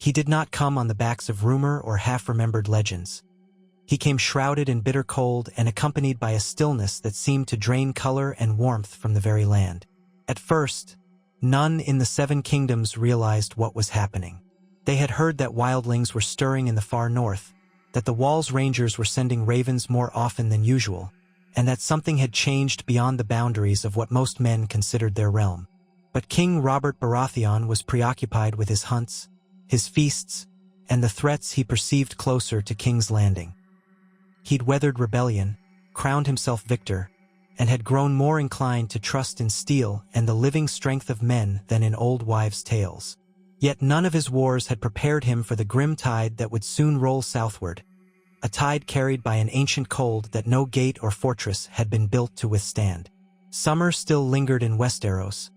He did not come on the backs of rumor or half-remembered legends. He came shrouded in bitter cold and accompanied by a stillness that seemed to drain color and warmth from the very land. At first, none in the Seven Kingdoms realized what was happening. They had heard that wildlings were stirring in the far north, that the Wall's rangers were sending ravens more often than usual, and that something had changed beyond the boundaries of what most men considered their realm. But King Robert Baratheon was preoccupied with his hunts, his feasts, and the threats he perceived closer to King's Landing. He'd weathered rebellion, crowned himself victor, and had grown more inclined to trust in steel and the living strength of men than in old wives' tales. Yet none of his wars had prepared him for the grim tide that would soon roll southward, a tide carried by an ancient cold that no gate or fortress had been built to withstand. Summer still lingered in Westeros,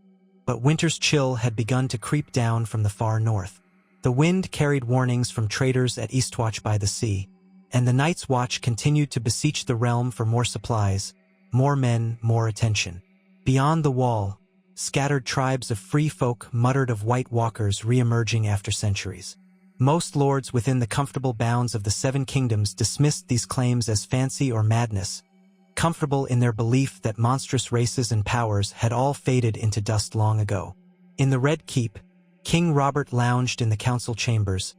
but winter's chill had begun to creep down from the far north. The wind carried warnings from traders at Eastwatch by the sea, and the Night's Watch continued to beseech the realm for more supplies, more men, more attention. Beyond the Wall, scattered tribes of free folk muttered of White Walkers re-emerging after centuries. Most lords within the comfortable bounds of the Seven Kingdoms dismissed these claims as fancy or madness, comfortable in their belief that monstrous races and powers had all faded into dust long ago. In the Red Keep, King Robert lounged in the council chambers,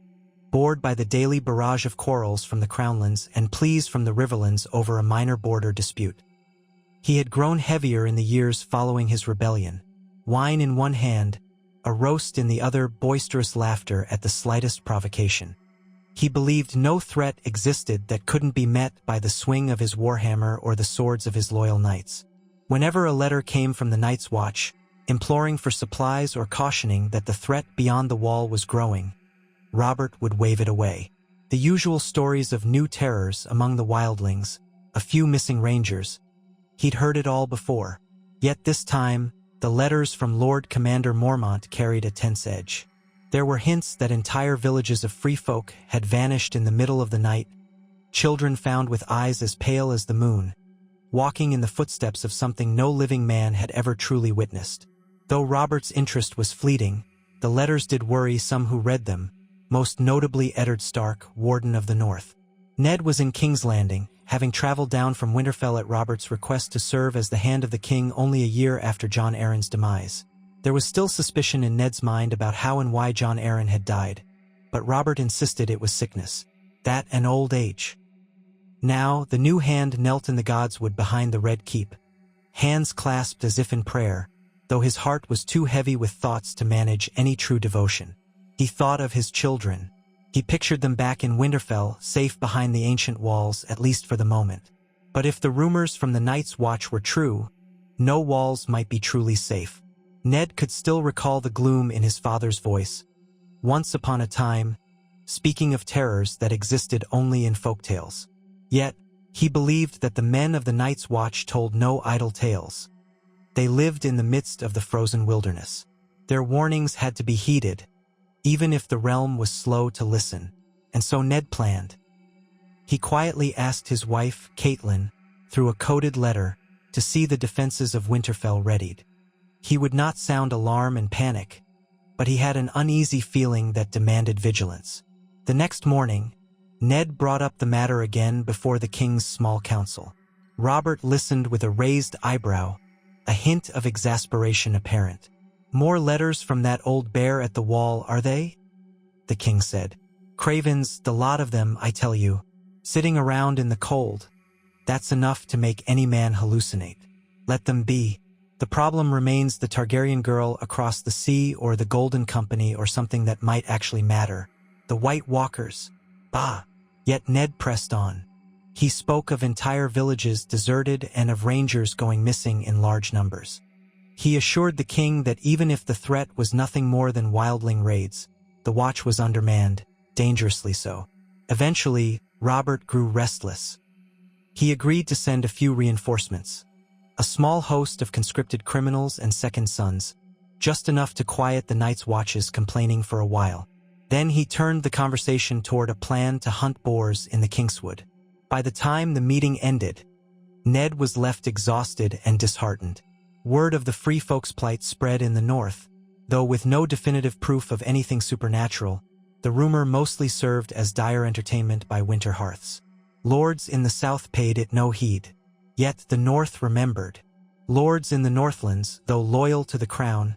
bored by the daily barrage of quarrels from the Crownlands and pleas from the Riverlands over a minor border dispute. He had grown heavier in the years following his rebellion, wine in one hand, a roast in the other, boisterous laughter at the slightest provocation. He believed no threat existed that couldn't be met by the swing of his warhammer or the swords of his loyal knights. Whenever a letter came from the Night's Watch, imploring for supplies or cautioning that the threat beyond the Wall was growing, Robert would wave it away. The usual stories of new terrors among the wildlings, a few missing rangers, he'd heard it all before. Yet this time, the letters from Lord Commander Mormont carried a tense edge. There were hints that entire villages of free folk had vanished in the middle of the night, children found with eyes as pale as the moon, walking in the footsteps of something no living man had ever truly witnessed. Though Robert's interest was fleeting, the letters did worry some who read them, most notably Eddard Stark, Warden of the North. Ned was in King's Landing, having traveled down from Winterfell at Robert's request to serve as the Hand of the King only a year after Jon Arryn's demise. There was still suspicion in Ned's mind about how and why Jon Arryn had died, but Robert insisted it was sickness, that and old age. Now, the new Hand knelt in the godswood behind the Red Keep, hands clasped as if in prayer, though his heart was too heavy with thoughts to manage any true devotion. He thought of his children. He pictured them back in Winterfell, safe behind the ancient walls, at least for the moment. But if the rumors from the Night's Watch were true, no walls might be truly safe. Ned could still recall the gloom in his father's voice. Once upon a time, speaking of terrors that existed only in folktales. Yet, he believed that the men of the Night's Watch told no idle tales. They lived in the midst of the frozen wilderness. Their warnings had to be heeded, even if the realm was slow to listen, and so Ned planned. He quietly asked his wife, Catelyn, through a coded letter, to see the defenses of Winterfell readied. He would not sound alarm and panic, but he had an uneasy feeling that demanded vigilance. The next morning, Ned brought up the matter again before the king's small council. Robert listened with a raised eyebrow, a hint of exasperation apparent. "More letters from that old bear at the Wall, are they?" the king said. "Cravens, the lot of them, I tell you, sitting around in the cold. That's enough to make any man hallucinate. Let them be. The problem remains the Targaryen girl across the sea or the Golden Company or something that might actually matter. The White Walkers. Bah!" Yet Ned pressed on. He spoke of entire villages deserted and of rangers going missing in large numbers. He assured the king that even if the threat was nothing more than wildling raids, the watch was undermanned, dangerously so. Eventually, Robert grew restless. He agreed to send a few reinforcements. A small host of conscripted criminals and second sons, just enough to quiet the Night's Watch's complaining for a while. Then he turned the conversation toward a plan to hunt boars in the Kingswood. By the time the meeting ended, Ned was left exhausted and disheartened. Word of the free folks' plight spread in the north, though with no definitive proof of anything supernatural. The rumor mostly served as dire entertainment by winter hearths. Lords in the south paid it no heed. Yet the north remembered. Lords in the northlands, though loyal to the crown,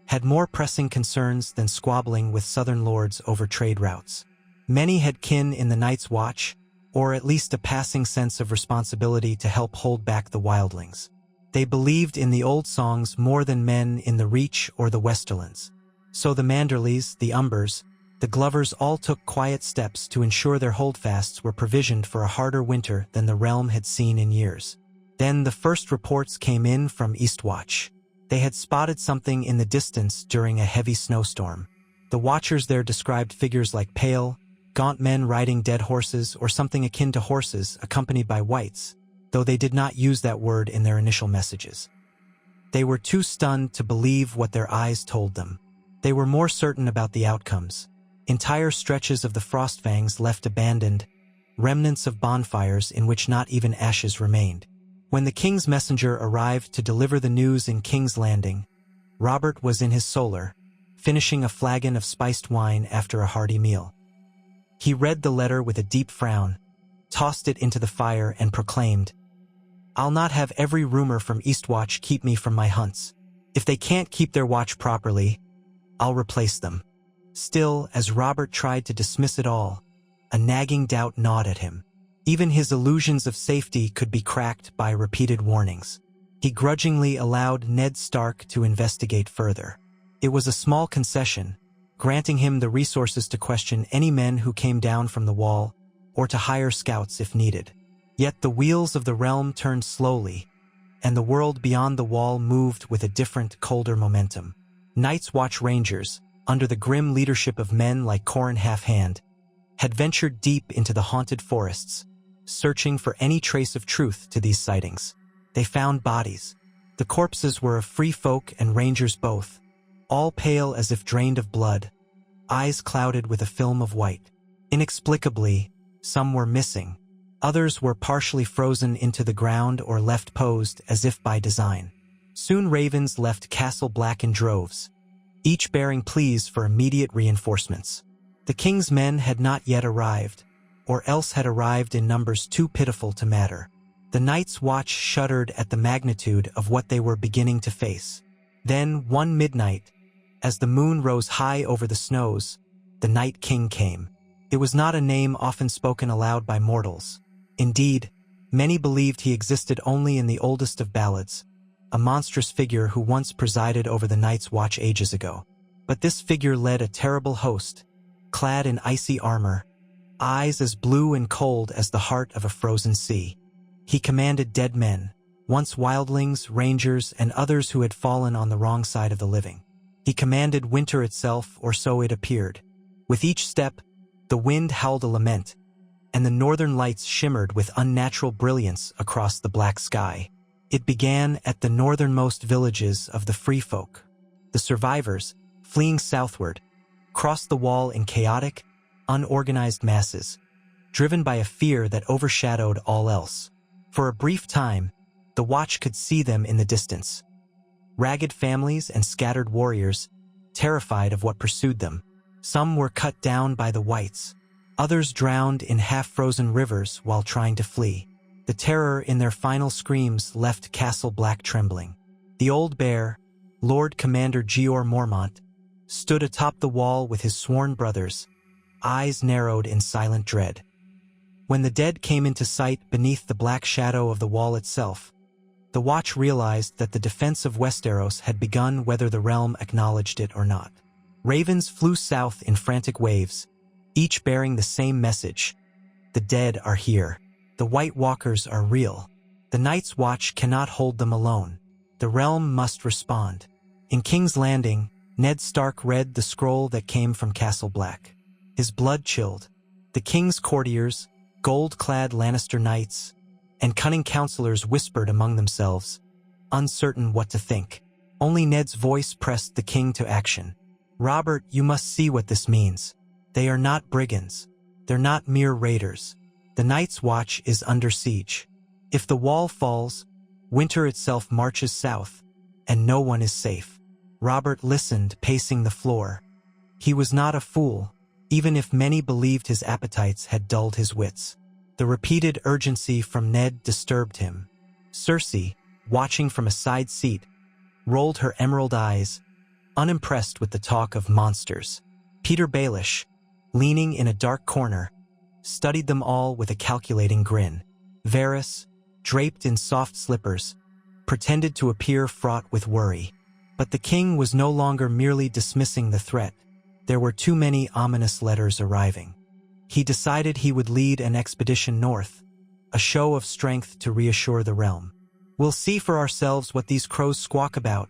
had more pressing concerns than squabbling with southern lords over trade routes. Many had kin in the Night's Watch, or at least a passing sense of responsibility to help hold back the wildlings. They believed in the old songs more than men in the Reach or the Westerlands. So the Manderleys, the Umbers, the Glovers all took quiet steps to ensure their holdfasts were provisioned for a harder winter than the realm had seen in years. Then the first reports came in from Eastwatch. They had spotted something in the distance during a heavy snowstorm. The watchers there described figures like pale, gaunt men riding dead horses or something akin to horses accompanied by wights, though they did not use that word in their initial messages. They were too stunned to believe what their eyes told them. They were more certain about the outcomes. Entire stretches of the Frostfangs left abandoned, remnants of bonfires in which not even ashes remained. When the king's messenger arrived to deliver the news in King's Landing, Robert was in his solar, finishing a flagon of spiced wine after a hearty meal. He read the letter with a deep frown, tossed it into the fire, and proclaimed, "I'll not have every rumor from Eastwatch keep me from my hunts. If they can't keep their watch properly, I'll replace them." Still, as Robert tried to dismiss it all, a nagging doubt gnawed at him. Even his illusions of safety could be cracked by repeated warnings. He grudgingly allowed Ned Stark to investigate further. It was a small concession, granting him the resources to question any men who came down from the wall, or to hire scouts if needed. Yet the wheels of the realm turned slowly, and the world beyond the wall moved with a different, colder momentum. Night's Watch Rangers, under the grim leadership of men like Corran Halfhand, had ventured deep into the haunted forests, searching for any trace of truth to these sightings. They found bodies. The corpses were of free folk and rangers both, all pale as if drained of blood, eyes clouded with a film of white. Inexplicably, some were missing. Others were partially frozen into the ground or left posed as if by design. Soon ravens left Castle Black in droves, each bearing pleas for immediate reinforcements. The king's men had not yet arrived, or else had arrived in numbers too pitiful to matter. The Night's Watch shuddered at the magnitude of what they were beginning to face. Then, one midnight, as the moon rose high over the snows, the Night King came. It was not a name often spoken aloud by mortals. Indeed, many believed he existed only in the oldest of ballads, a monstrous figure who once presided over the Night's Watch ages ago. But this figure led a terrible host, clad in icy armor, eyes as blue and cold as the heart of a frozen sea. He commanded dead men, once wildlings, rangers, and others who had fallen on the wrong side of the living. He commanded winter itself, or so it appeared. With each step, the wind howled a lament, and the northern lights shimmered with unnatural brilliance across the black sky. It began at the northernmost villages of the free folk. The survivors, fleeing southward, crossed the wall in chaotic, unorganized masses, driven by a fear that overshadowed all else. For a brief time, the Watch could see them in the distance. Ragged families and scattered warriors, terrified of what pursued them. Some were cut down by the whites, others drowned in half-frozen rivers while trying to flee. The terror in their final screams left Castle Black trembling. The old bear, Lord Commander Jeor Mormont, stood atop the wall with his sworn brothers, eyes narrowed in silent dread. When the dead came into sight beneath the black shadow of the wall itself, the Watch realized that the defense of Westeros had begun whether the realm acknowledged it or not. Ravens flew south in frantic waves, each bearing the same message: the dead are here. The White Walkers are real. The Night's Watch cannot hold them alone. The realm must respond. In King's Landing, Ned Stark read the scroll that came from Castle Black. His blood chilled. The king's courtiers, gold-clad Lannister knights, and cunning counselors whispered among themselves, uncertain what to think. Only Ned's voice pressed the king to action. "Robert, you must see what this means. They are not brigands. They're not mere raiders. The Night's Watch is under siege. If the wall falls, winter itself marches south, and no one is safe." Robert listened, pacing the floor. He was not a fool. even if many believed his appetites had dulled his wits. The repeated urgency from Ned disturbed him. Cersei, watching from a side seat, rolled her emerald eyes, unimpressed with the talk of monsters. Peter Baelish, leaning in a dark corner, studied them all with a calculating grin. Varys, draped in soft slippers, pretended to appear fraught with worry. But the king was no longer merely dismissing the threat. There were too many ominous letters arriving. He decided he would lead an expedition north, a show of strength to reassure the realm. "We'll see for ourselves what these crows squawk about,"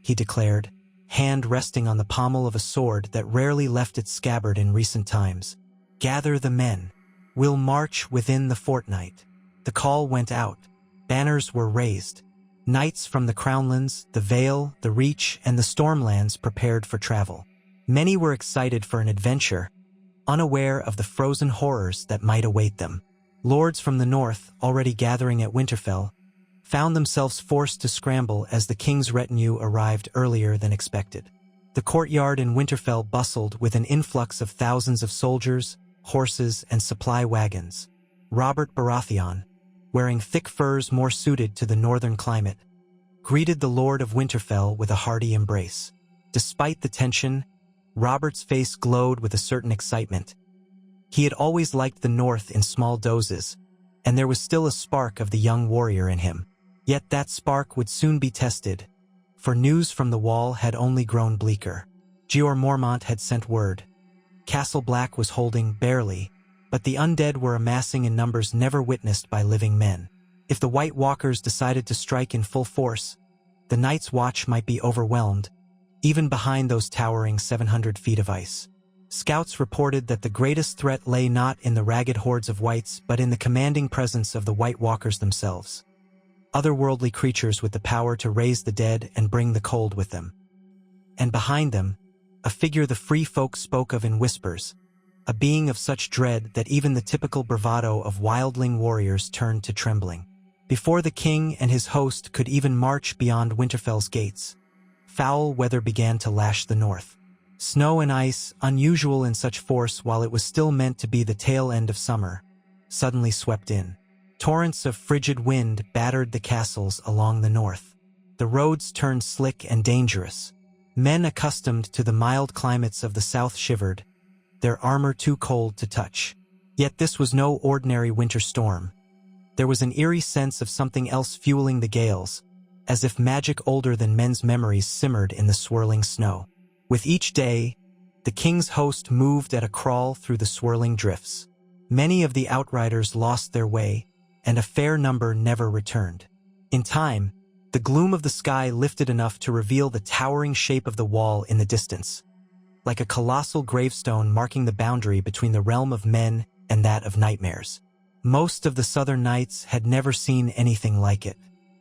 he declared, hand resting on the pommel of a sword that rarely left its scabbard in recent times. "Gather the men. We'll march within the fortnight." The call went out. Banners were raised. Knights from the Crownlands, the Vale, the Reach, and the Stormlands prepared for travel. Many were excited for an adventure, unaware of the frozen horrors that might await them. Lords from the north, already gathering at Winterfell, found themselves forced to scramble as the king's retinue arrived earlier than expected. The courtyard in Winterfell bustled with an influx of thousands of soldiers, horses, and supply wagons. Robert Baratheon, wearing thick furs more suited to the northern climate, greeted the Lord of Winterfell with a hearty embrace. Despite the tension, Robert's face glowed with a certain excitement. He had always liked the north in small doses, and there was still a spark of the young warrior in him. Yet that spark would soon be tested, for news from the Wall had only grown bleaker. Jeor Mormont had sent word. Castle Black was holding barely, but the undead were amassing in numbers never witnessed by living men. If the White Walkers decided to strike in full force, the Night's Watch might be overwhelmed, even behind those towering 700 feet of ice. Scouts reported that the greatest threat lay not in the ragged hordes of whites but in the commanding presence of the White Walkers themselves. Otherworldly creatures with the power to raise the dead and bring the cold with them. And behind them, a figure the free folk spoke of in whispers, a being of such dread that even the typical bravado of wildling warriors turned to trembling. Before the king and his host could even march beyond Winterfell's gates, foul weather began to lash the north. Snow and ice, unusual in such force while it was still meant to be the tail end of summer, suddenly swept in. Torrents of frigid wind battered the castles along the north. The roads turned slick and dangerous. Men accustomed to the mild climates of the south shivered, their armor too cold to touch. Yet this was no ordinary winter storm. There was an eerie sense of something else fueling the gales, as if magic older than men's memories simmered in the swirling snow. With each day, the king's host moved at a crawl through the swirling drifts. Many of the outriders lost their way, and a fair number never returned. In time, the gloom of the sky lifted enough to reveal the towering shape of the wall in the distance, like a colossal gravestone marking the boundary between the realm of men and that of nightmares. Most of the southern knights had never seen anything like it.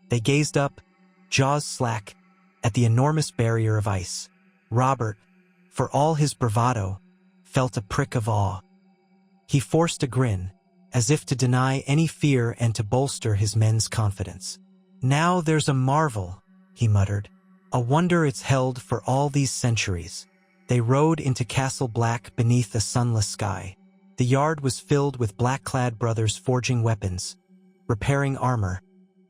They gazed up, jaws slack, at the enormous barrier of ice. Robert, for all his bravado, felt a prick of awe. He forced a grin, as if to deny any fear and to bolster his men's confidence. "Now there's a marvel," he muttered. "A wonder it's held for all these centuries." They rode into Castle Black beneath a sunless sky. The yard was filled with black-clad brothers forging weapons, repairing armor,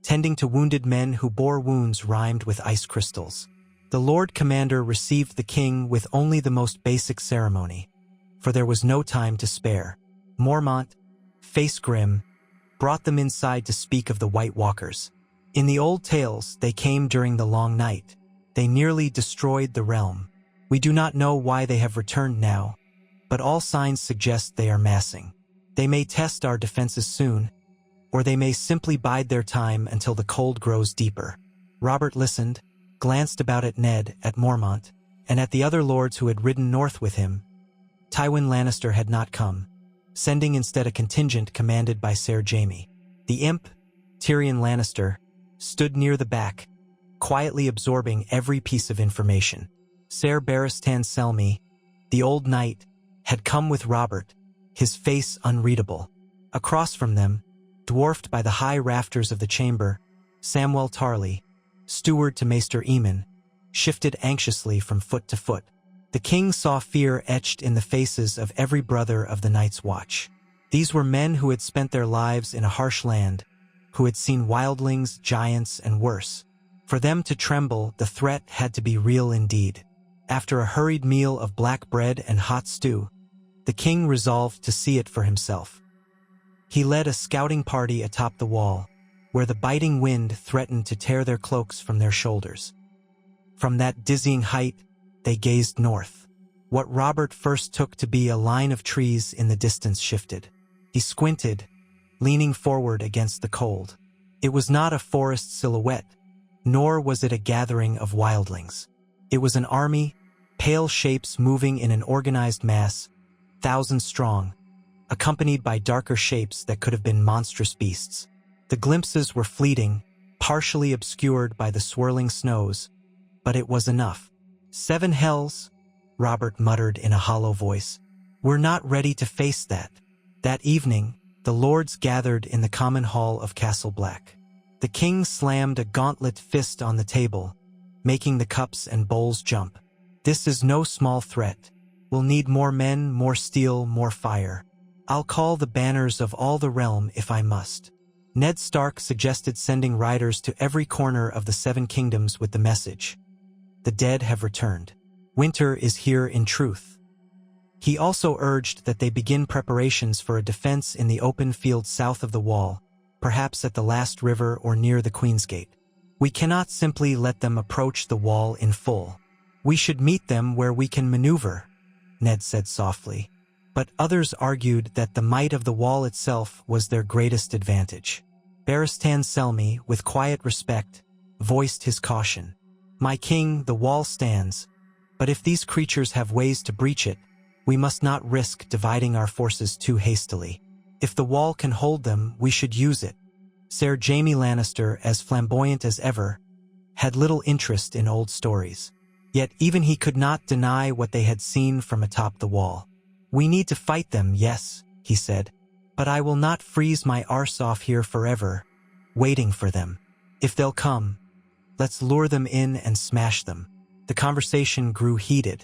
tending to wounded men who bore wounds rimed with ice crystals. The Lord Commander received the king with only the most basic ceremony, for there was no time to spare. Mormont, face grim, brought them inside to speak of the White Walkers. In the old tales, they came during the long night. They nearly destroyed the realm. We do not know why they have returned now, but all signs suggest they are massing. They may test our defenses soon, or they may simply bide their time until the cold grows deeper. Robert listened, glanced about at Ned, at Mormont, and at the other lords who had ridden north with him. Tywin Lannister had not come, sending instead a contingent commanded by Ser Jaime. The imp, Tyrion Lannister, stood near the back, quietly absorbing every piece of information. Ser Barristan Selmy, the old knight, had come with Robert, his face unreadable. Across from them, dwarfed by the high rafters of the chamber, Samwell Tarly, steward to Maester Aemon, shifted anxiously from foot to foot. The king saw fear etched in the faces of every brother of the Night's Watch. These were men who had spent their lives in a harsh land, who had seen wildlings, giants, and worse. For them to tremble, the threat had to be real indeed. After a hurried meal of black bread and hot stew, the king resolved to see it for himself. He led a scouting party atop the wall, where the biting wind threatened to tear their cloaks from their shoulders. From that dizzying height, they gazed north. What Robert first took to be a line of trees in the distance shifted. He squinted, leaning forward against the cold. It was not a forest silhouette, nor was it a gathering of wildlings. It was an army, pale shapes moving in an organized mass, thousands strong, accompanied by darker shapes that could have been monstrous beasts. The glimpses were fleeting, partially obscured by the swirling snows, but it was enough. 7 hells, Robert muttered in a hollow voice. We're not ready to face that. That evening, the lords gathered in the common hall of Castle Black. The king slammed a gauntlet fist on the table, making the cups and bowls jump. This is no small threat. We'll need more men, more steel, more fire. I'll call the banners of all the realm if I must. Ned Stark suggested sending riders to every corner of the 7 kingdoms with the message. The dead have returned. Winter is here in truth. He also urged that they begin preparations for a defense in the open field south of the wall, perhaps at the last river or near the Queen's Gate. We cannot simply let them approach the wall in full. We should meet them where we can maneuver, Ned said softly. But others argued that the might of the wall itself was their greatest advantage. Barristan Selmy, with quiet respect, voiced his caution. My king, the wall stands, but if these creatures have ways to breach it, we must not risk dividing our forces too hastily. If the wall can hold them, we should use it. Ser Jaime Lannister, as flamboyant as ever, had little interest in old stories. Yet even he could not deny what they had seen from atop the wall. We need to fight them, yes, he said, but I will not freeze my arse off here forever, waiting for them. If they'll come, let's lure them in and smash them. The conversation grew heated.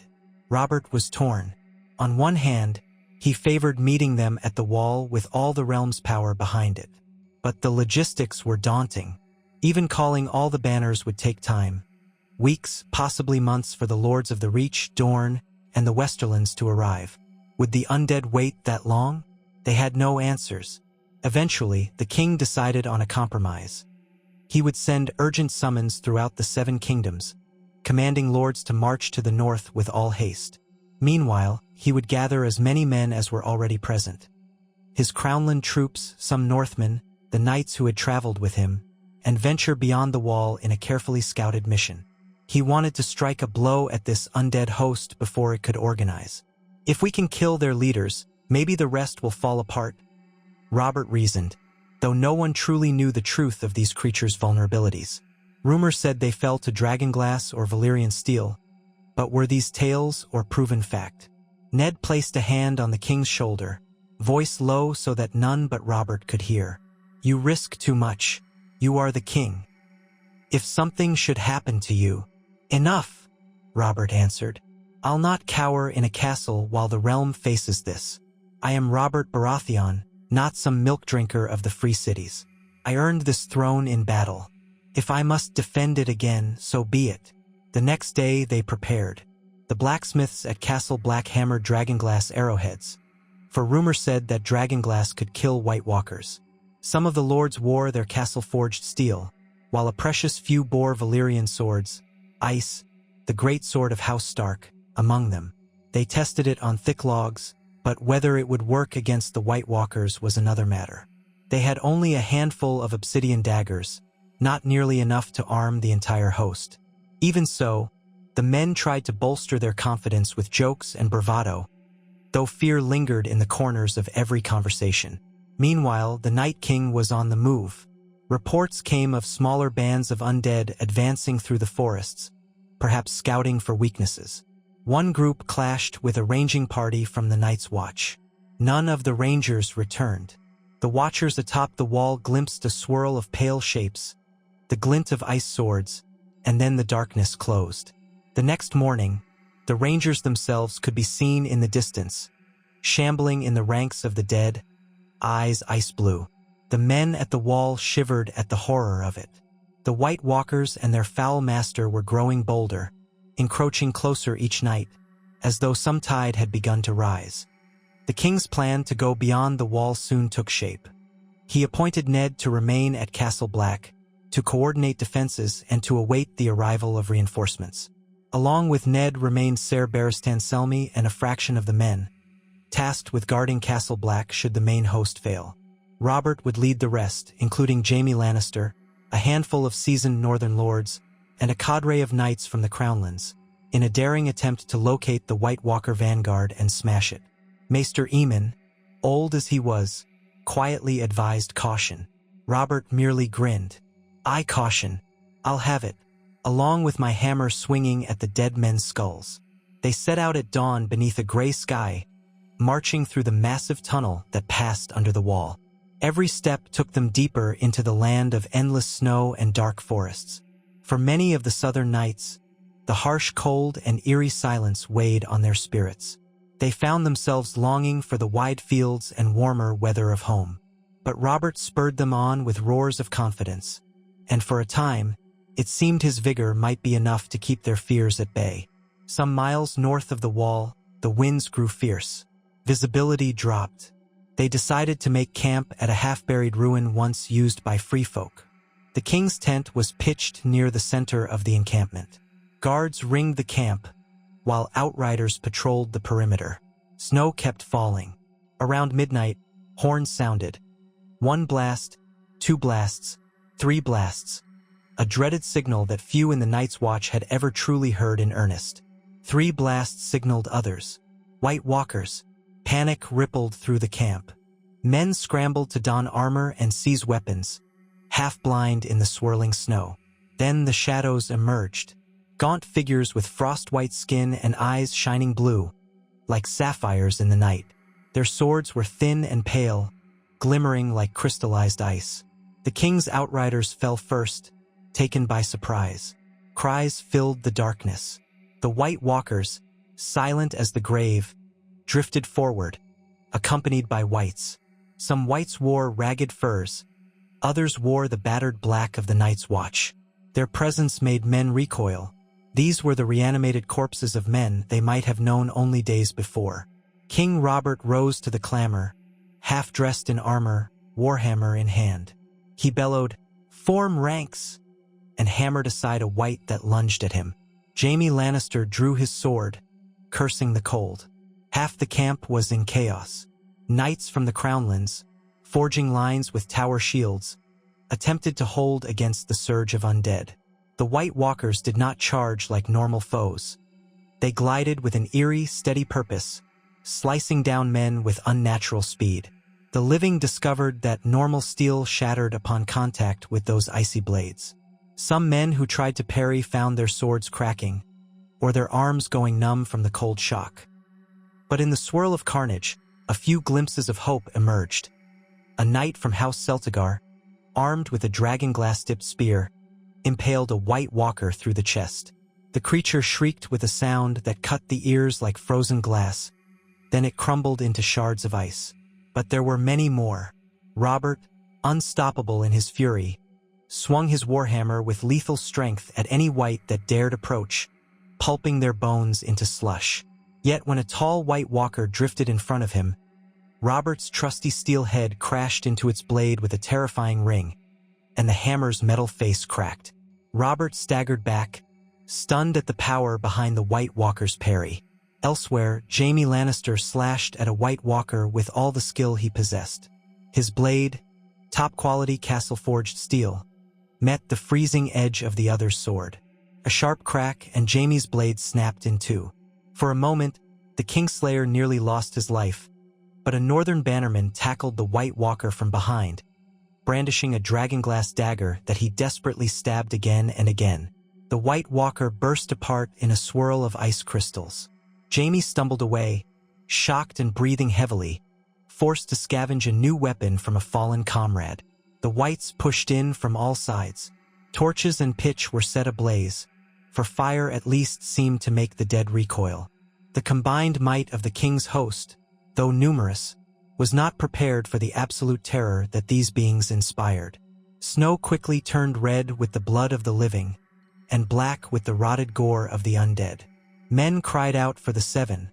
Robert was torn. On one hand, he favored meeting them at the wall with all the realm's power behind it. But the logistics were daunting. Even calling all the banners would take time. Weeks, possibly months for the Lords of the Reach, Dorne, and the Westerlands to arrive. Would the undead wait that long? They had no answers. Eventually, the king decided on a compromise. He would send urgent summons throughout the 7 kingdoms, commanding lords to march to the north with all haste. Meanwhile, he would gather as many men as were already present. His Crownland troops, some Northmen, the knights who had traveled with him, and venture beyond the wall in a carefully scouted mission. He wanted to strike a blow at this undead host before it could organize. If we can kill their leaders, maybe the rest will fall apart, Robert reasoned, though no one truly knew the truth of these creatures' vulnerabilities. Rumor said they fell to dragonglass or Valyrian steel, but were these tales or proven fact? Ned placed a hand on the king's shoulder, voice low so that none but Robert could hear. You risk too much. You are the king. If something should happen to you... Enough, Robert answered. I'll not cower in a castle while the realm faces this. I am Robert Baratheon, not some milk drinker of the free cities. I earned this throne in battle. If I must defend it again, so be it. The next day they prepared. The blacksmiths at Castle Black hammered dragonglass arrowheads, for rumor said that dragonglass could kill White Walkers. Some of the lords wore their castle-forged steel, while a precious few bore Valyrian swords, ice, the great sword of House Stark, among them. They tested it on thick logs, but whether it would work against the White Walkers was another matter. They had only a handful of obsidian daggers, not nearly enough to arm the entire host. Even so, the men tried to bolster their confidence with jokes and bravado, though fear lingered in the corners of every conversation. Meanwhile, the Night King was on the move. Reports came of smaller bands of undead advancing through the forests, perhaps scouting for weaknesses. One group clashed with a ranging party from the Night's Watch. None of the rangers returned. The watchers atop the wall glimpsed a swirl of pale shapes, the glint of ice swords, and then the darkness closed. The next morning, The rangers themselves could be seen in the distance, shambling in the ranks of the dead, eyes ice blue. The men at the wall shivered at the horror of it. The White Walkers and their foul master were growing bolder, encroaching closer each night, as though some tide had begun to rise. The king's plan to go beyond the wall soon took shape. He appointed Ned to remain at Castle Black, to coordinate defenses and to await the arrival of reinforcements. Along with Ned remained Ser Barristan Selmy and a fraction of the men, tasked with guarding Castle Black should the main host fail. Robert would lead the rest, including Jaime Lannister, a handful of seasoned northern lords, and a cadre of knights from the Crownlands, in a daring attempt to locate the White Walker vanguard and smash it. Maester Aemon, old as he was, quietly advised caution. Robert merely grinned. "I caution. I'll have it," along with my hammer swinging at the dead men's skulls. They set out at dawn beneath a gray sky, marching through the massive tunnel that passed under the wall. Every step took them deeper into the land of endless snow and dark forests. For many of the southern nights, the harsh cold and eerie silence weighed on their spirits. They found themselves longing for the wide fields and warmer weather of home. But Robert spurred them on with roars of confidence, and for a time, it seemed his vigor might be enough to keep their fears at bay. Some miles north of the wall, the winds grew fierce. Visibility dropped. They decided to make camp at a half-buried ruin once used by free folk. The king's tent was pitched near the center of the encampment. Guards ringed the camp, while outriders patrolled the perimeter. Snow kept falling. Around midnight, horns sounded. 1 blast, 2 blasts, 3 blasts. A dreaded signal that few in the Night's Watch had ever truly heard in earnest. 3 blasts signaled others. White Walkers. Panic rippled through the camp. Men scrambled to don armor and seize weapons, half-blind in the swirling snow. Then the shadows emerged. Gaunt figures with frost-white skin and eyes shining blue, like sapphires in the night. Their swords were thin and pale, glimmering like crystallized ice. The king's outriders fell first, taken by surprise. Cries filled the darkness. The White Walkers, silent as the grave, drifted forward, accompanied by whites. Some whites wore ragged furs, others wore the battered black of the Night's Watch. Their presence made men recoil. These were the reanimated corpses of men they might have known only days before. King Robert rose to the clamor, half-dressed in armor, warhammer in hand. He bellowed, "Form ranks!" and hammered aside a white that lunged at him. Jaime Lannister drew his sword, cursing the cold. Half the camp was in chaos. Knights from the Crownlands, forging lines with tower shields, attempted to hold against the surge of undead. The White Walkers did not charge like normal foes. They glided with an eerie, steady purpose, slicing down men with unnatural speed. The living discovered that normal steel shattered upon contact with those icy blades. Some men who tried to parry found their swords cracking, or their arms going numb from the cold shock. But in the swirl of carnage, a few glimpses of hope emerged. A knight from House Celtigar, armed with a dragonglass-tipped spear, impaled a White Walker through the chest. The creature shrieked with a sound that cut the ears like frozen glass. Then it crumbled into shards of ice. But there were many more. Robert, unstoppable in his fury, swung his warhammer with lethal strength at any white that dared approach, pulping their bones into slush. Yet when a tall White Walker drifted in front of him, Robert's trusty steel head crashed into its blade with a terrifying ring, and the hammer's metal face cracked. Robert staggered back, stunned at the power behind the White Walker's parry. Elsewhere, Jaime Lannister slashed at a White Walker with all the skill he possessed. His blade, top-quality castle-forged steel, met the freezing edge of the other's sword. A sharp crack, and Jaime's blade snapped in two. For a moment, the Kingslayer nearly lost his life, but a northern bannerman tackled the White Walker from behind, brandishing a dragonglass dagger that he desperately stabbed again and again. The White Walker burst apart in a swirl of ice crystals. Jaime stumbled away, shocked and breathing heavily, forced to scavenge a new weapon from a fallen comrade. The whites pushed in from all sides. Torches and pitch were set ablaze, for fire at least seemed to make the dead recoil. The combined might of the king's host, though numerous, was not prepared for the absolute terror that these beings inspired. Snow quickly turned red with the blood of the living, and black with the rotted gore of the undead. Men cried out for the seven,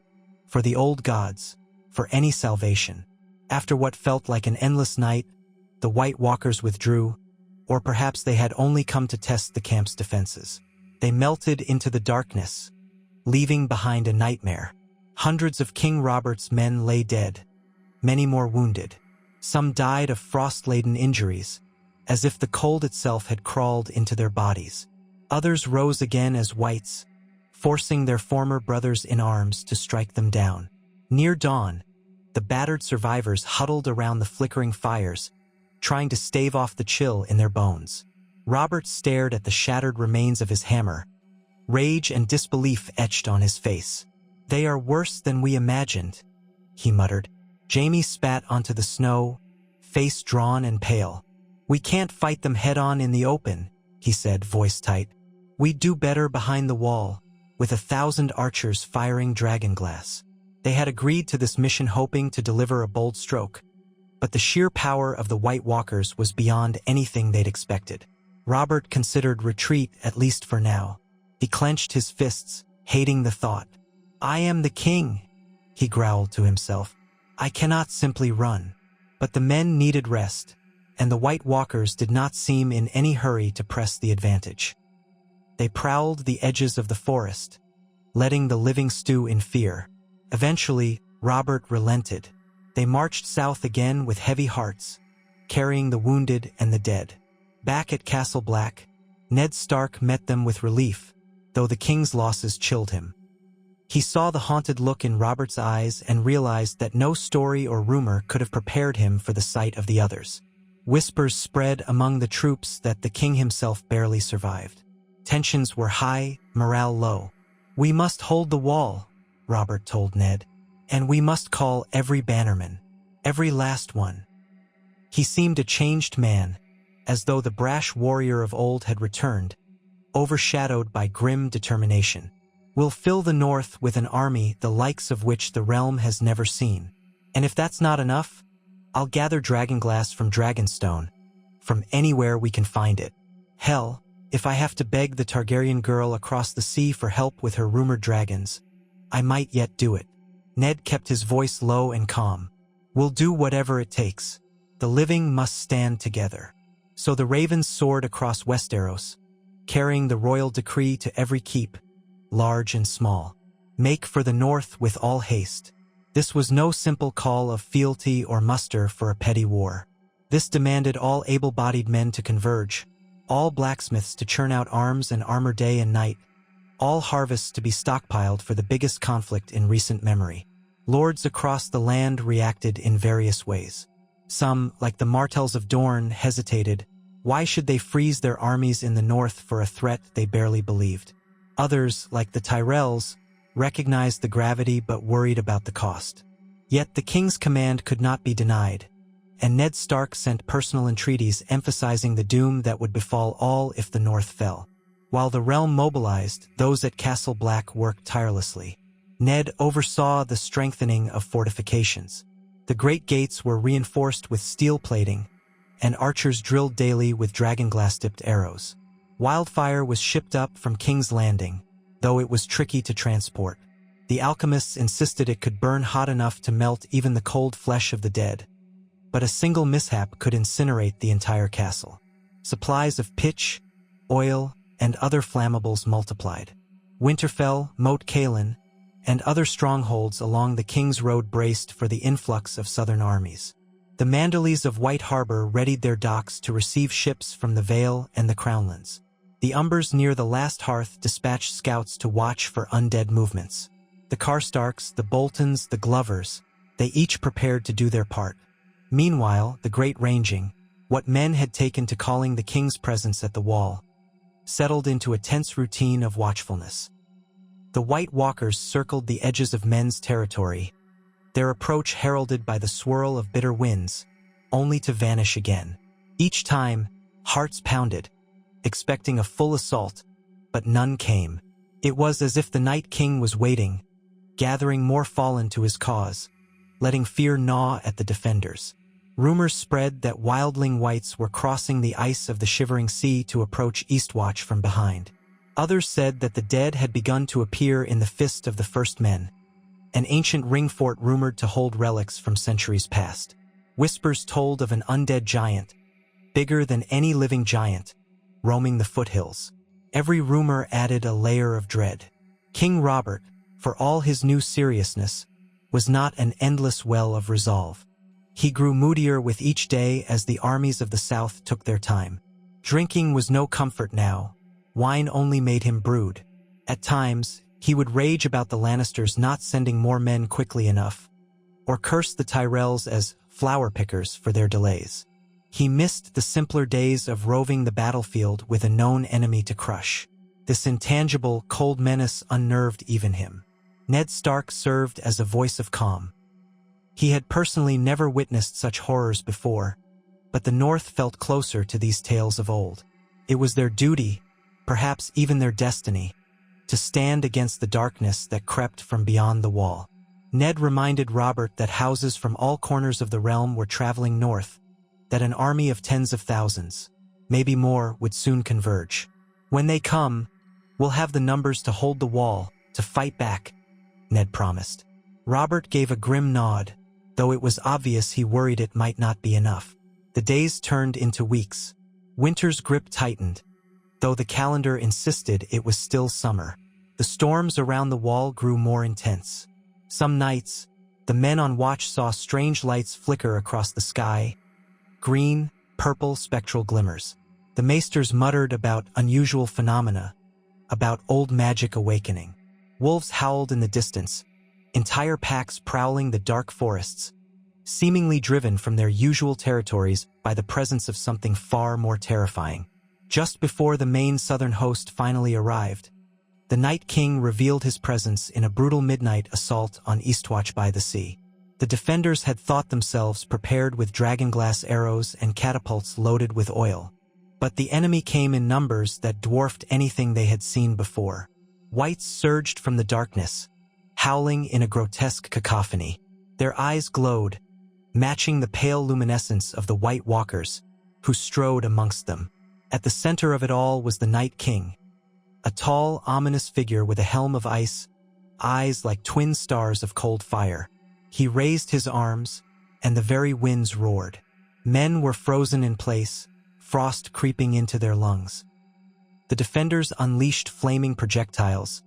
for the old gods, for any salvation. After what felt like an endless night, the White Walkers withdrew, or perhaps they had only come to test the camp's defenses. They melted into the darkness, leaving behind a nightmare. Hundreds of King Robert's men lay dead, many more wounded. Some died of frost-laden injuries, as if the cold itself had crawled into their bodies. Others rose again as wights, forcing their former brothers in arms to strike them down. Near dawn, the battered survivors huddled around the flickering fires, trying to stave off the chill in their bones. Robert stared at the shattered remains of his hammer, rage and disbelief etched on his face. "They are worse than we imagined," he muttered. Jaime spat onto the snow, face drawn and pale. "We can't fight them head-on in the open," he said, voice tight. "We'd do better behind the wall, with 1,000 archers firing dragonglass." They had agreed to this mission hoping to deliver a bold stroke, but the sheer power of the White Walkers was beyond anything they'd expected. Robert considered retreat, at least for now. He clenched his fists, hating the thought. "I am the king," he growled to himself. "I cannot simply run." But the men needed rest, and the White Walkers did not seem in any hurry to press the advantage. They prowled the edges of the forest, letting the living stew in fear. Eventually, Robert relented. They marched south again with heavy hearts, carrying the wounded and the dead. Back at Castle Black, Ned Stark met them with relief, though the king's losses chilled him. He saw the haunted look in Robert's eyes and realized that no story or rumor could have prepared him for the sight of the others. Whispers spread among the troops that the king himself barely survived. Tensions were high, morale low. "We must hold the wall," Robert told Ned, "and we must call every bannerman, every last one." He seemed a changed man, as though the brash warrior of old had returned, overshadowed by grim determination. "We'll fill the north with an army the likes of which the realm has never seen. And if that's not enough, I'll gather dragonglass from Dragonstone, from anywhere we can find it. Hell, if I have to beg the Targaryen girl across the sea for help with her rumored dragons, I might yet do it." Ned kept his voice low and calm. "We'll do whatever it takes. The living must stand together." So the ravens soared across Westeros, carrying the royal decree to every keep, large and small. Make for the north with all haste. This was no simple call of fealty or muster for a petty war. This demanded all able-bodied men to converge, all blacksmiths to churn out arms and armor day and night, all harvests to be stockpiled for the biggest conflict in recent memory. Lords across the land reacted in various ways. Some, like the Martells of Dorne, hesitated. Why should they freeze their armies in the north for a threat they barely believed? Others, like the Tyrells, recognized the gravity but worried about the cost. Yet the king's command could not be denied, and Ned Stark sent personal entreaties emphasizing the doom that would befall all if the north fell. While the realm mobilized, those at Castle Black worked tirelessly. Ned oversaw the strengthening of fortifications. The great gates were reinforced with steel plating, and archers drilled daily with dragonglass-dipped arrows. Wildfire was shipped up from King's Landing, though it was tricky to transport. The alchemists insisted it could burn hot enough to melt even the cold flesh of the dead. But a single mishap could incinerate the entire castle. Supplies of pitch, oil, and other flammables multiplied. Winterfell, Moat Cailin, and other strongholds along the King's Road braced for the influx of southern armies. The Manderleys of White Harbor readied their docks to receive ships from the Vale and the Crownlands. The Umbers near the last hearth dispatched scouts to watch for undead movements. The Karstarks, the Boltons, the Glovers, they each prepared to do their part. Meanwhile, the Great Ranging, what men had taken to calling the king's presence at the wall, settled into a tense routine of watchfulness. The White Walkers circled the edges of men's territory, their approach heralded by the swirl of bitter winds, only to vanish again. Each time, hearts pounded, expecting a full assault, but none came. It was as if the Night King was waiting, gathering more fallen to his cause, letting fear gnaw at the defenders. Rumors spread that wildling wights were crossing the ice of the Shivering Sea to approach Eastwatch from behind. Others said that the dead had begun to appear in the fist of the first men, an ancient ring fort rumored to hold relics from centuries past. Whispers told of an undead giant, bigger than any living giant, roaming the foothills. Every rumor added a layer of dread. King Robert, for all his new seriousness, was not an endless well of resolve. He grew moodier with each day as the armies of the South took their time. Drinking was no comfort now. Wine only made him brood. At times, he would rage about the Lannisters not sending more men quickly enough, or curse the Tyrells as flower pickers for their delays. He missed the simpler days of roving the battlefield with a known enemy to crush. This intangible, cold menace unnerved even him. Ned Stark served as a voice of calm. He had personally never witnessed such horrors before, but the North felt closer to these tales of old. It was their duty, perhaps even their destiny, to stand against the darkness that crept from beyond the wall. Ned reminded Robert that houses from all corners of the realm were traveling north, that an army of tens of thousands, maybe more, would soon converge. When they come, we'll have the numbers to hold the wall, to fight back, Ned promised. Robert gave a grim nod, though it was obvious he worried it might not be enough. The days turned into weeks. Winter's grip tightened, though the calendar insisted it was still summer. The storms around the wall grew more intense. Some nights, the men on watch saw strange lights flicker across the sky, green, purple, spectral glimmers. The maesters muttered about unusual phenomena, about old magic awakening. Wolves howled in the distance, entire packs prowling the dark forests, seemingly driven from their usual territories by the presence of something far more terrifying. Just before the main southern host finally arrived, the Night King revealed his presence in a brutal midnight assault on Eastwatch by the Sea. The defenders had thought themselves prepared with dragonglass arrows and catapults loaded with oil. But the enemy came in numbers that dwarfed anything they had seen before. Wights surged from the darkness, howling in a grotesque cacophony. Their eyes glowed, matching the pale luminescence of the White Walkers, who strode amongst them. At the center of it all was the Night King, a tall, ominous figure with a helm of ice, eyes like twin stars of cold fire. He raised his arms, and the very winds roared. Men were frozen in place, frost creeping into their lungs. The defenders unleashed flaming projectiles,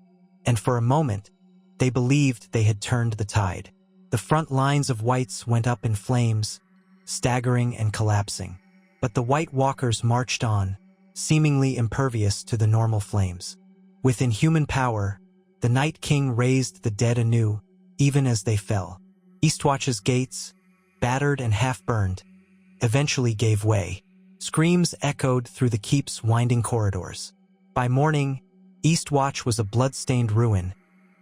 and for a moment, they believed they had turned the tide. The front lines of wights went up in flames, staggering and collapsing. But the White Walkers marched on, seemingly impervious to the normal flames. With inhuman power, the Night King raised the dead anew, even as they fell. Eastwatch's gates, battered and half-burned, eventually gave way. Screams echoed through the keep's winding corridors. By morning, Eastwatch was a blood-stained ruin,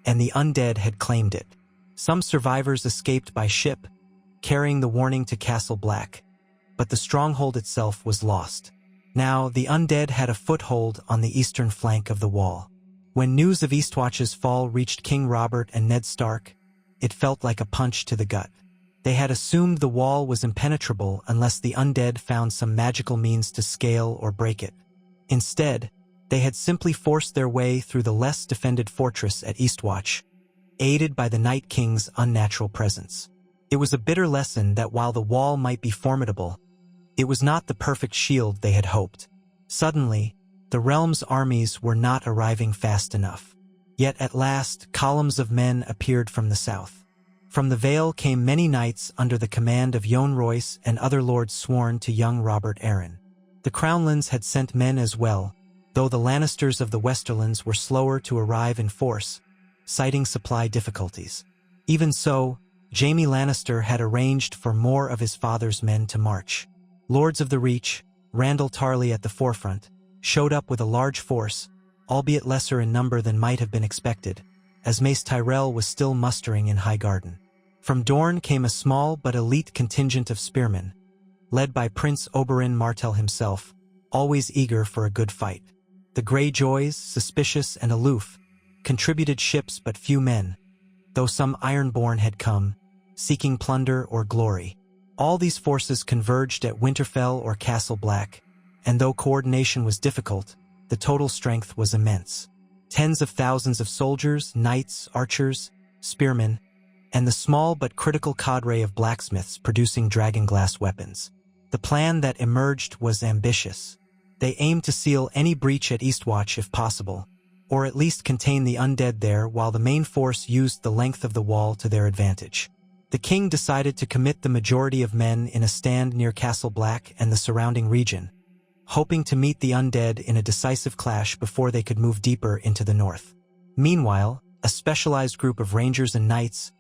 and the undead had claimed it. Some survivors escaped by ship, carrying the warning to Castle Black, but the stronghold itself was lost. Now, the undead had a foothold on the eastern flank of the wall. When news of Eastwatch's fall reached King Robert and Ned Stark, it felt like a punch to the gut. They had assumed the wall was impenetrable unless the undead found some magical means to scale or break it. Instead, they had simply forced their way through the less defended fortress at Eastwatch, aided by the Night King's unnatural presence. It was a bitter lesson that while the wall might be formidable, it was not the perfect shield they had hoped. Suddenly, the realm's armies were not arriving fast enough. Yet at last, columns of men appeared from the south. From the Vale came many knights under the command of Jon Royce and other lords sworn to young Robert Arryn. The Crownlands had sent men as well, though the Lannisters of the Westerlands were slower to arrive in force, citing supply difficulties. Even so, Jaime Lannister had arranged for more of his father's men to march. Lords of the Reach, Randall Tarley at the forefront, showed up with a large force, albeit lesser in number than might have been expected, as Mace Tyrell was still mustering in Highgarden. From Dorne came a small but elite contingent of spearmen, led by Prince Oberyn Martell himself, always eager for a good fight. The Greyjoys, suspicious and aloof, contributed ships but few men, though some Ironborn had come, seeking plunder or glory. All these forces converged at Winterfell or Castle Black, and though coordination was difficult, the total strength was immense. Tens of thousands of soldiers, knights, archers, spearmen, and the small but critical cadre of blacksmiths producing dragonglass weapons. The plan that emerged was ambitious. They aimed to seal any breach at Eastwatch if possible, or at least contain the undead there while the main force used the length of the wall to their advantage. The king decided to commit the majority of men in a stand near Castle Black and the surrounding region, hoping to meet the undead in a decisive clash before they could move deeper into the north. Meanwhile, a specialized group of rangers and knights,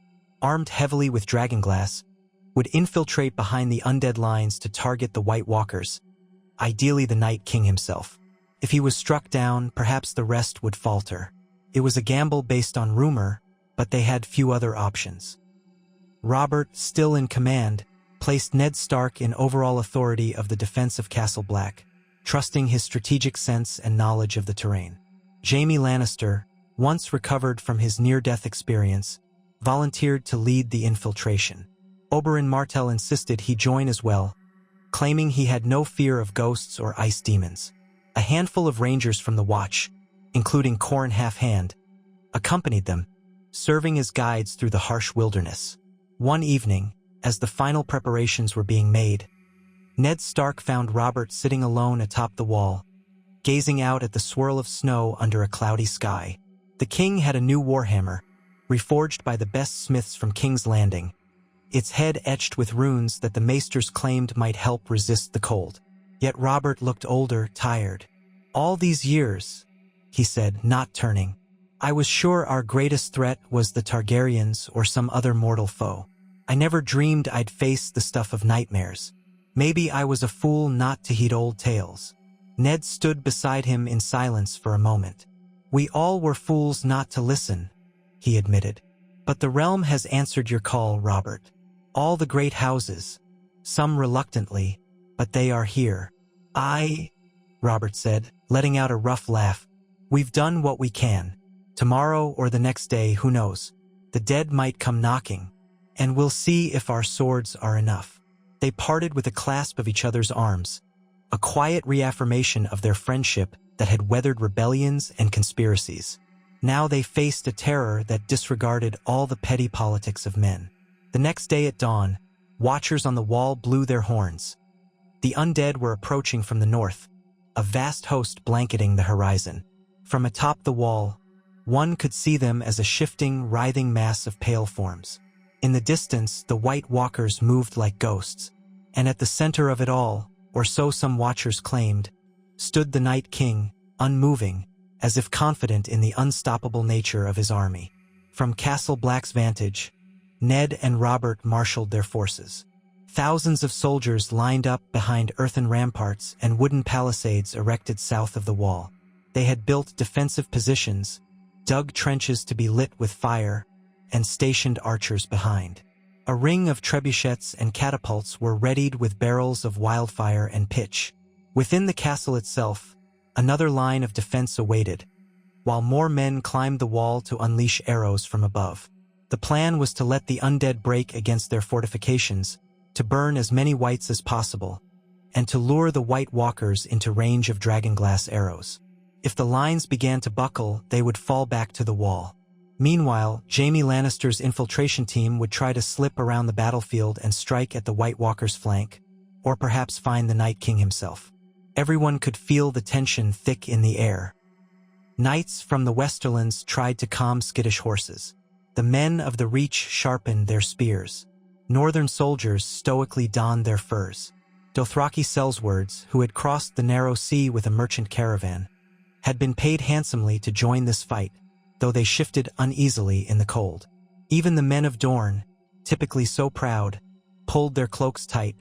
armed heavily with dragonglass, would infiltrate behind the undead lines to target the White Walkers, ideally the Night King himself. If he was struck down, perhaps the rest would falter. It was a gamble based on rumor, but they had few other options. Robert, still in command, placed Ned Stark in overall authority of the defense of Castle Black, trusting his strategic sense and knowledge of the terrain. Jaime Lannister, once recovered from his near-death experience, volunteered to lead the infiltration. Oberyn Martell insisted he join as well, claiming he had no fear of ghosts or ice demons. A handful of rangers from the Watch, including Qhorin Half-Hand, accompanied them, serving as guides through the harsh wilderness. One evening, as the final preparations were being made, Ned Stark found Robert sitting alone atop the wall, gazing out at the swirl of snow under a cloudy sky. The king had a new warhammer, reforged by the best smiths from King's Landing, its head etched with runes that the maesters claimed might help resist the cold. Yet Robert looked older, tired. "All these years," he said, not turning, "I was sure our greatest threat was the Targaryens or some other mortal foe. I never dreamed I'd face the stuff of nightmares. Maybe I was a fool not to heed old tales." Ned stood beside him in silence for a moment. "We all were fools not to listen," he admitted. "But the realm has answered your call, Robert. All the great houses, some reluctantly, but they are here." Robert said, letting out a rough laugh. "We've done what we can. Tomorrow or the next day, who knows? The dead might come knocking, and we'll see if our swords are enough." They parted with a clasp of each other's arms, a quiet reaffirmation of their friendship that had weathered rebellions and conspiracies. Now they faced a terror that disregarded all the petty politics of men. The next day at dawn, watchers on the wall blew their horns. The undead were approaching from the north, a vast host blanketing the horizon. From atop the wall, one could see them as a shifting, writhing mass of pale forms. In the distance, the White Walkers moved like ghosts, and at the center of it all, or so some watchers claimed, stood the Night King, unmoving, as if confident in the unstoppable nature of his army. From Castle Black's vantage, Ned and Robert marshaled their forces. Thousands of soldiers lined up behind earthen ramparts and wooden palisades erected south of the wall. They had built defensive positions, dug trenches to be lit with fire, and stationed archers behind. A ring of trebuchets and catapults were readied with barrels of wildfire and pitch. Within the castle itself, another line of defense awaited, while more men climbed the wall to unleash arrows from above. The plan was to let the undead break against their fortifications, to burn as many whites as possible, and to lure the White Walkers into range of dragonglass arrows. If the lines began to buckle, they would fall back to the wall. Meanwhile, Jaime Lannister's infiltration team would try to slip around the battlefield and strike at the White Walkers' flank, or perhaps find the Night King himself. Everyone could feel the tension thick in the air. Knights from the Westerlands tried to calm skittish horses. The men of the Reach sharpened their spears. Northern soldiers stoically donned their furs. Dothraki Sellswords, who had crossed the narrow sea with a merchant caravan, had been paid handsomely to join this fight, though they shifted uneasily in the cold. Even the men of Dorne, typically so proud, pulled their cloaks tight,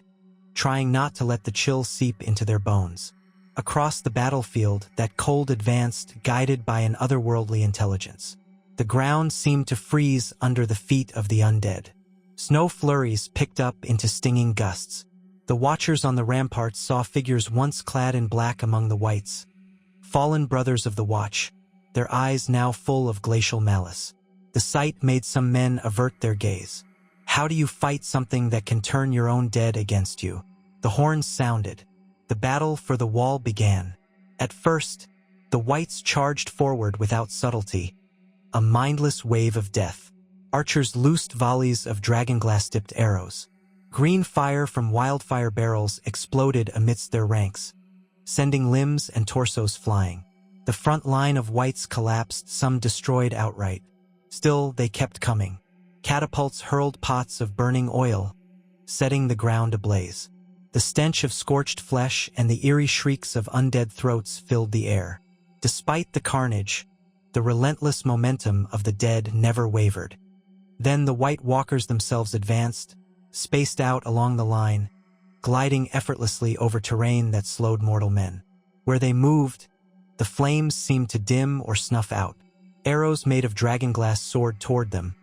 trying not to let the chill seep into their bones. Across the battlefield, that cold advanced, guided by an otherworldly intelligence. The ground seemed to freeze under the feet of the undead. Snow flurries picked up into stinging gusts. The watchers on the ramparts saw figures once clad in black among the whites, fallen brothers of the Watch, their eyes now full of glacial malice. The sight made some men avert their gaze. How do you fight something that can turn your own dead against you? The horns sounded. The battle for the wall began. At first, the Whites charged forward without subtlety, a mindless wave of death. Archers loosed volleys of dragonglass-tipped arrows. Green fire from wildfire barrels exploded amidst their ranks, sending limbs and torsos flying. The front line of Whites collapsed, some destroyed outright. Still, they kept coming. Catapults hurled pots of burning oil, setting the ground ablaze. The stench of scorched flesh and the eerie shrieks of undead throats filled the air. Despite the carnage, the relentless momentum of the dead never wavered. Then the White Walkers themselves advanced, spaced out along the line, gliding effortlessly over terrain that slowed mortal men. Where they moved, the flames seemed to dim or snuff out. Arrows made of dragonglass soared toward them,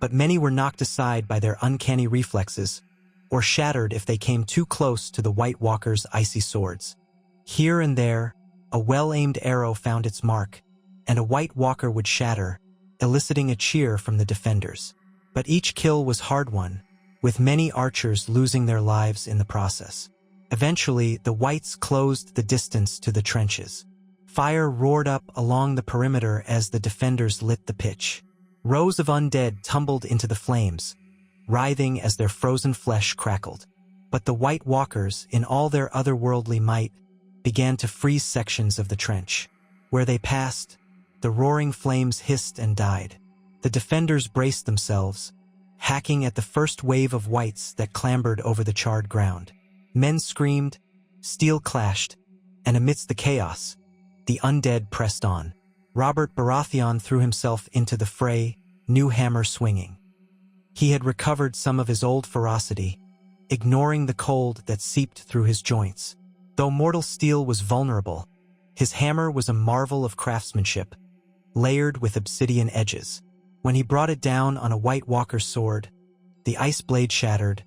but many were knocked aside by their uncanny reflexes, or shattered if they came too close to the White Walkers' icy swords. Here and there, a well-aimed arrow found its mark, and a White Walker would shatter, eliciting a cheer from the defenders. But each kill was hard-won, with many archers losing their lives in the process. Eventually, the Whites closed the distance to the trenches. Fire roared up along the perimeter as the defenders lit the pitch. Rows of undead tumbled into the flames, writhing as their frozen flesh crackled. But the White Walkers, in all their otherworldly might, began to freeze sections of the trench. Where they passed, the roaring flames hissed and died. The defenders braced themselves, hacking at the first wave of Whites that clambered over the charred ground. Men screamed, steel clashed, and amidst the chaos, the undead pressed on. Robert Baratheon threw himself into the fray, new hammer swinging. He had recovered some of his old ferocity, ignoring the cold that seeped through his joints. Though mortal steel was vulnerable, his hammer was a marvel of craftsmanship, layered with obsidian edges. When he brought it down on a White Walker's sword, the ice blade shattered,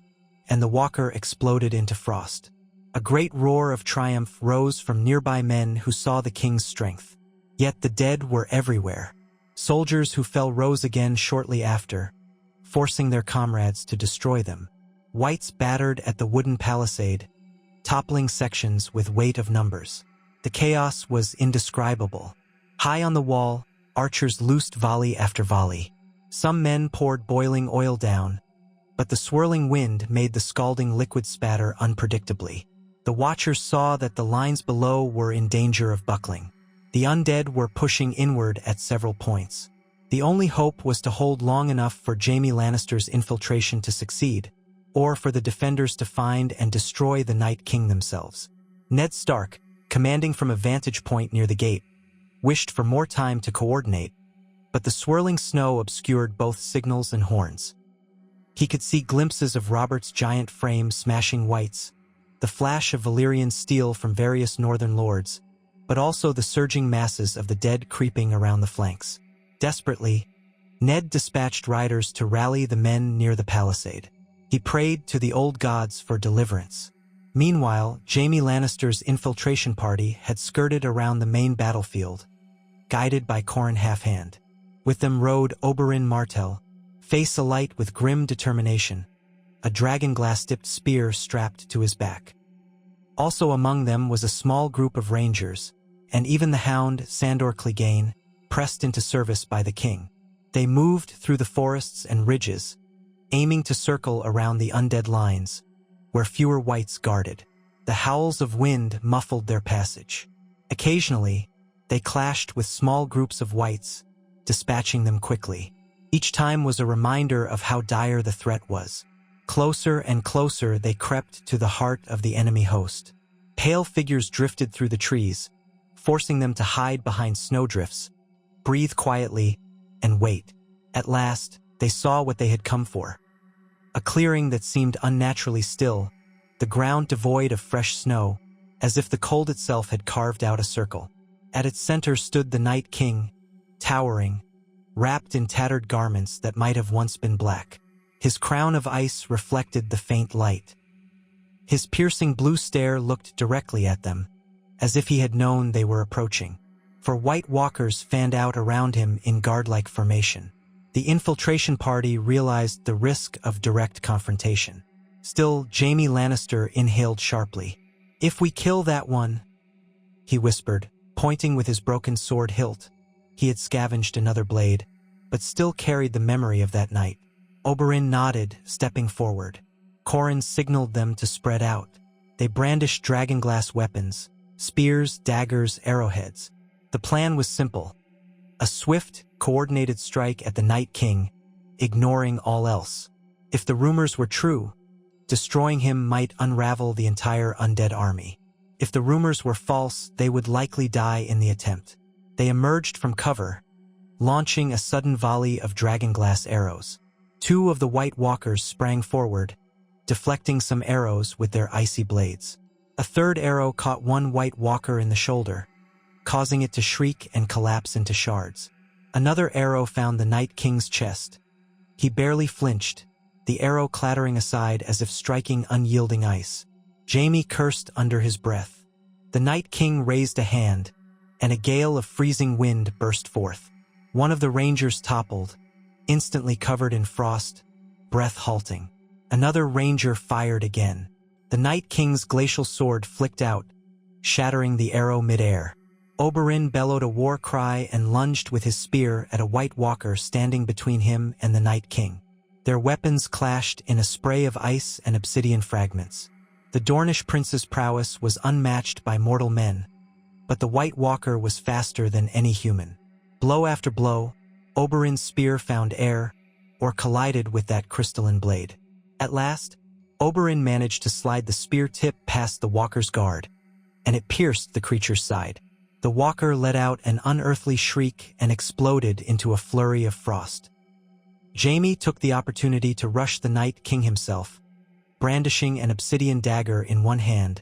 and the walker exploded into frost. A great roar of triumph rose from nearby men who saw the king's strength. Yet the dead were everywhere. Soldiers who fell rose again shortly after, forcing their comrades to destroy them. Whites battered at the wooden palisade, toppling sections with weight of numbers. The chaos was indescribable. High on the wall, archers loosed volley after volley. Some men poured boiling oil down, but the swirling wind made the scalding liquid spatter unpredictably. The watchers saw that the lines below were in danger of buckling. The undead were pushing inward at several points. The only hope was to hold long enough for Jaime Lannister's infiltration to succeed, or for the defenders to find and destroy the Night King themselves. Ned Stark, commanding from a vantage point near the gate, wished for more time to coordinate, but the swirling snow obscured both signals and horns. He could see glimpses of Robert's giant frame smashing Whites, the flash of Valyrian steel from various northern lords, but also the surging masses of the dead creeping around the flanks. Desperately, Ned dispatched riders to rally the men near the palisade. He prayed to the old gods for deliverance. Meanwhile, Jaime Lannister's infiltration party had skirted around the main battlefield, guided by Qhorin Halfhand. With them rode Oberyn Martell, face alight with grim determination, a dragonglass-tipped spear strapped to his back. Also among them was a small group of rangers, and even the hound Sandor Clegane, pressed into service by the king. They moved through the forests and ridges, aiming to circle around the undead lines, where fewer Whites guarded. The howls of wind muffled their passage. Occasionally, they clashed with small groups of Whites, dispatching them quickly. Each time was a reminder of how dire the threat was. Closer and closer they crept to the heart of the enemy host. Pale figures drifted through the trees, forcing them to hide behind snowdrifts, breathe quietly, and wait. At last, they saw what they had come for. A clearing that seemed unnaturally still, the ground devoid of fresh snow, as if the cold itself had carved out a circle. At its center stood the Night King, towering, wrapped in tattered garments that might have once been black. His crown of ice reflected the faint light. His piercing blue stare looked directly at them, as if he had known they were approaching. For White Walkers fanned out around him in guard-like formation. The infiltration party realized the risk of direct confrontation. Still, Jaime Lannister inhaled sharply. "If we kill that one," he whispered, pointing with his broken sword hilt. He had scavenged another blade, but still carried the memory of that night. Oberyn nodded, stepping forward. Qhorin signaled them to spread out. They brandished dragonglass weapons, spears, daggers, arrowheads. The plan was simple. A swift, coordinated strike at the Night King, ignoring all else. If the rumors were true, destroying him might unravel the entire undead army. If the rumors were false, they would likely die in the attempt. They emerged from cover, launching a sudden volley of dragonglass arrows. Two of the White Walkers sprang forward, deflecting some arrows with their icy blades. A third arrow caught one White Walker in the shoulder, causing it to shriek and collapse into shards. Another arrow found the Night King's chest. He barely flinched, the arrow clattering aside as if striking unyielding ice. Jaime cursed under his breath. The Night King raised a hand, and a gale of freezing wind burst forth. One of the rangers toppled, instantly covered in frost, breath halting. Another ranger fired again. The Night King's glacial sword flicked out, shattering the arrow midair. Oberyn bellowed a war cry and lunged with his spear at a White Walker standing between him and the Night King. Their weapons clashed in a spray of ice and obsidian fragments. The Dornish prince's prowess was unmatched by mortal men, but the White Walker was faster than any human. Blow after blow, Oberyn's spear found air, or collided with that crystalline blade. At last, Oberyn managed to slide the spear tip past the Walker's guard, and it pierced the creature's side. The Walker let out an unearthly shriek and exploded into a flurry of frost. Jaime took the opportunity to rush the Night King himself, brandishing an obsidian dagger in one hand,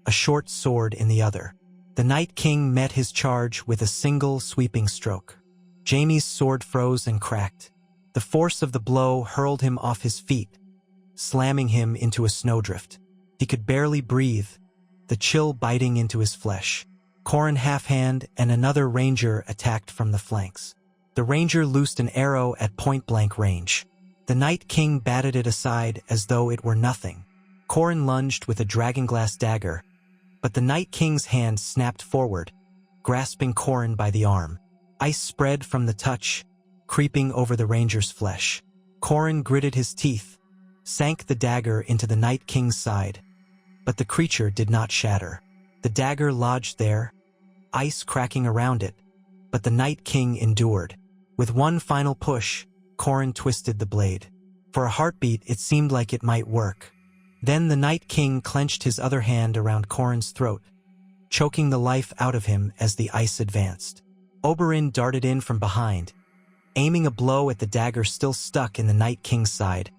a short sword in the other. The Night King met his charge with a single sweeping stroke. Jaime's sword froze and cracked. The force of the blow hurled him off his feet, slamming him into a snowdrift. He could barely breathe, the chill biting into his flesh. Qhorin Halfhand and another ranger attacked from the flanks. The ranger loosed an arrow at point-blank range. The Night King batted it aside as though it were nothing. Qhorin lunged with a dragonglass dagger, but the Night King's hand snapped forward, grasping Qhorin by the arm. Ice spread from the touch, creeping over the ranger's flesh. Qhorin gritted his teeth, sank the dagger into the Night King's side, but the creature did not shatter. The dagger lodged there, ice cracking around it, but the Night King endured. With one final push, Qhorin twisted the blade. For a heartbeat, it seemed like it might work. Then the Night King clenched his other hand around Qhorin's throat, choking the life out of him as the ice advanced. Oberyn darted in from behind, aiming a blow at the dagger still stuck in the Night King's side,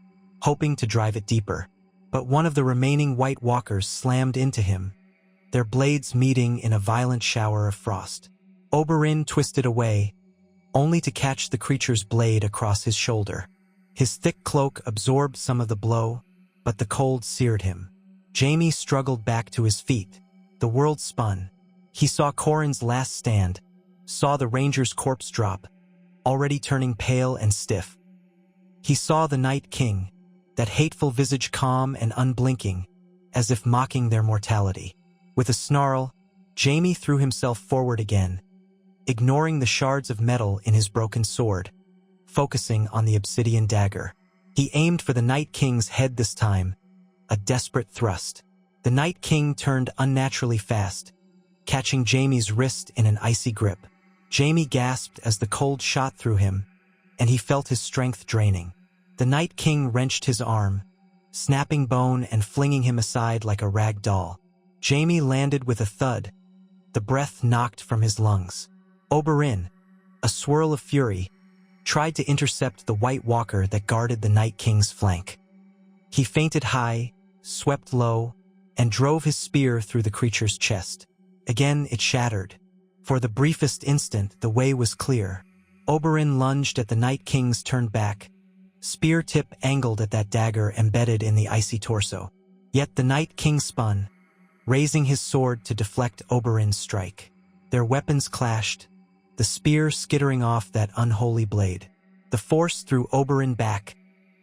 hoping to drive it deeper. But one of the remaining White Walkers slammed into him, their blades meeting in a violent shower of frost. Oberyn twisted away, only to catch the creature's blade across his shoulder. His thick cloak absorbed some of the blow, but the cold seared him. Jaime struggled back to his feet. The world spun. He saw Qhorin's last stand, saw the ranger's corpse drop, already turning pale and stiff. He saw the Night King, that hateful visage calm and unblinking, as if mocking their mortality. With a snarl, Jaime threw himself forward again, ignoring the shards of metal in his broken sword, focusing on the obsidian dagger. He aimed for the Night King's head this time, a desperate thrust. The Night King turned unnaturally fast, catching Jaime's wrist in an icy grip. Jaime gasped as the cold shot through him, and he felt his strength draining. The Night King wrenched his arm, snapping bone and flinging him aside like a rag doll. Jaime landed with a thud, the breath knocked from his lungs. Oberyn, a swirl of fury, tried to intercept the White Walker that guarded the Night King's flank. He feinted high, swept low, and drove his spear through the creature's chest. Again it shattered. For the briefest instant, the way was clear. Oberyn lunged at the Night King's turned back, spear tip angled at that dagger embedded in the icy torso. Yet the Night King spun, raising his sword to deflect Oberyn's strike. Their weapons clashed, the spear skittering off that unholy blade. The force threw Oberyn back,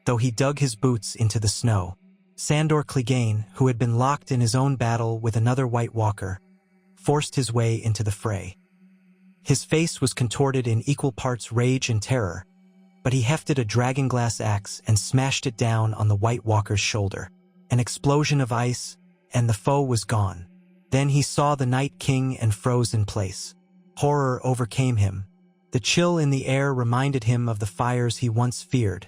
though he dug his boots into the snow. Sandor Clegane, who had been locked in his own battle with another White Walker, forced his way into the fray. His face was contorted in equal parts rage and terror, but he hefted a dragonglass axe and smashed it down on the White Walker's shoulder. An explosion of ice, and the foe was gone. Then he saw the Night King and froze in place. Horror overcame him. The chill in the air reminded him of the fires he once feared.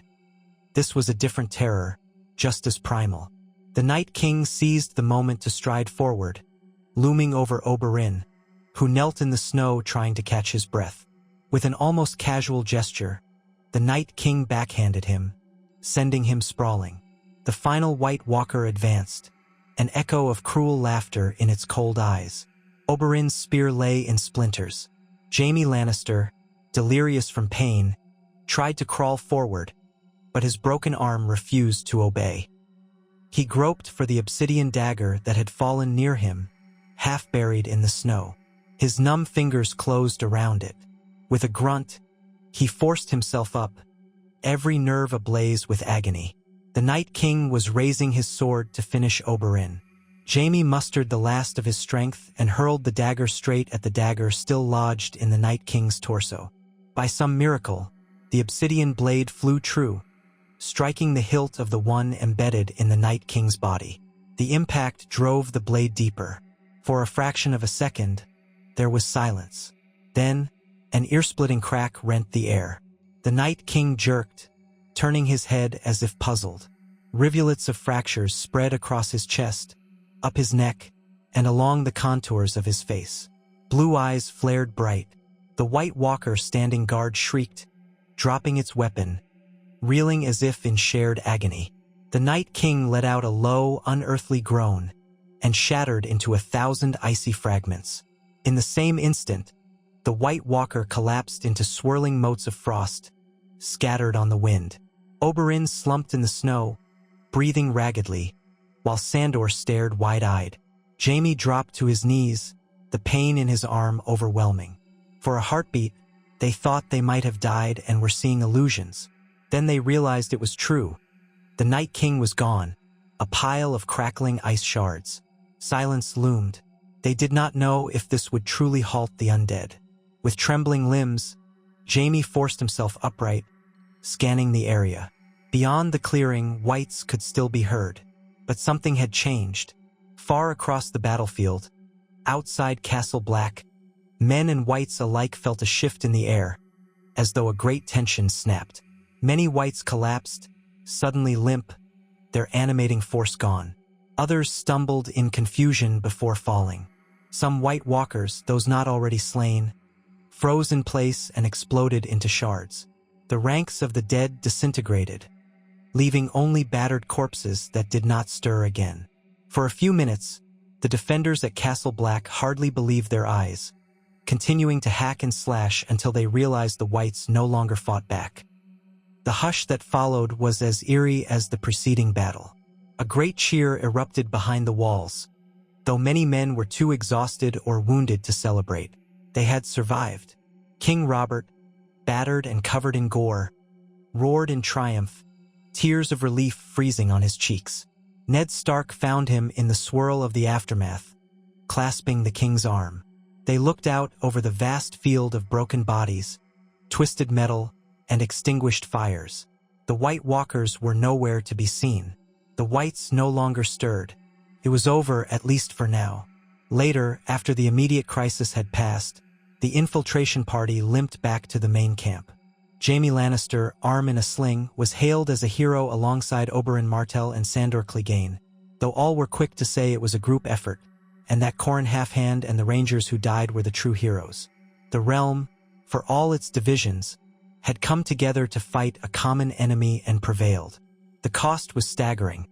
This was a different terror, just as primal. The Night King seized the moment to stride forward, looming over Oberyn, who knelt in the snow trying to catch his breath. With an almost casual gesture, the Night King backhanded him, sending him sprawling. The final White Walker advanced, an echo of cruel laughter in its cold eyes. Oberyn's spear lay in splinters. Jaime Lannister, delirious from pain, tried to crawl forward, but his broken arm refused to obey. He groped for the obsidian dagger that had fallen near him, half buried in the snow. His numb fingers closed around it. With a grunt, he forced himself up, every nerve ablaze with agony. The Night King was raising his sword to finish Oberyn. Jaime mustered the last of his strength and hurled the dagger straight at the dagger still lodged in the Night King's torso. By some miracle, the obsidian blade flew true, striking the hilt of the one embedded in the Night King's body. The impact drove the blade deeper. For a fraction of a second, there was silence. Then, an ear-splitting crack rent the air. The Night King jerked, turning his head as if puzzled. Rivulets of fractures spread across his chest, up his neck, and along the contours of his face. Blue eyes flared bright. The White Walker standing guard shrieked, dropping its weapon, reeling as if in shared agony. The Night King let out a low, unearthly groan, and shattered into 1,000 icy fragments. In the same instant, the White Walker collapsed into swirling motes of frost, scattered on the wind. Oberyn slumped in the snow, breathing raggedly, while Sandor stared wide-eyed. Jaime dropped to his knees, the pain in his arm overwhelming. For a heartbeat, they thought they might have died and were seeing illusions. Then they realized it was true. The Night King was gone, a pile of crackling ice shards. Silence loomed. They did not know if this would truly halt the undead. With trembling limbs, Jaime forced himself upright, scanning the area. Beyond the clearing, whites could still be heard. But something had changed. Far across the battlefield, outside Castle Black, men and whites alike felt a shift in the air, as though a great tension snapped. Many whites collapsed, suddenly limp, their animating force gone. Others stumbled in confusion before falling. Some White Walkers, those not already slain, froze in place and exploded into shards. The ranks of the dead disintegrated, leaving only battered corpses that did not stir again. For a few minutes, the defenders at Castle Black hardly believed their eyes, continuing to hack and slash until they realized the whites no longer fought back. The hush that followed was as eerie as the preceding battle. A great cheer erupted behind the walls, though many men were too exhausted or wounded to celebrate. They had survived. King Robert, battered and covered in gore, roared in triumph, tears of relief freezing on his cheeks. Ned Stark found him in the swirl of the aftermath, clasping the king's arm. They looked out over the vast field of broken bodies, twisted metal, and extinguished fires. The White Walkers were nowhere to be seen. The whites no longer stirred. It was over, at least for now. Later, after the immediate crisis had passed, the infiltration party limped back to the main camp. Jaime Lannister, arm in a sling, was hailed as a hero alongside Oberyn Martell and Sandor Clegane, though all were quick to say it was a group effort, and that Qhorin Halfhand and the Rangers who died were the true heroes. The realm, for all its divisions, had come together to fight a common enemy and prevailed. The cost was staggering.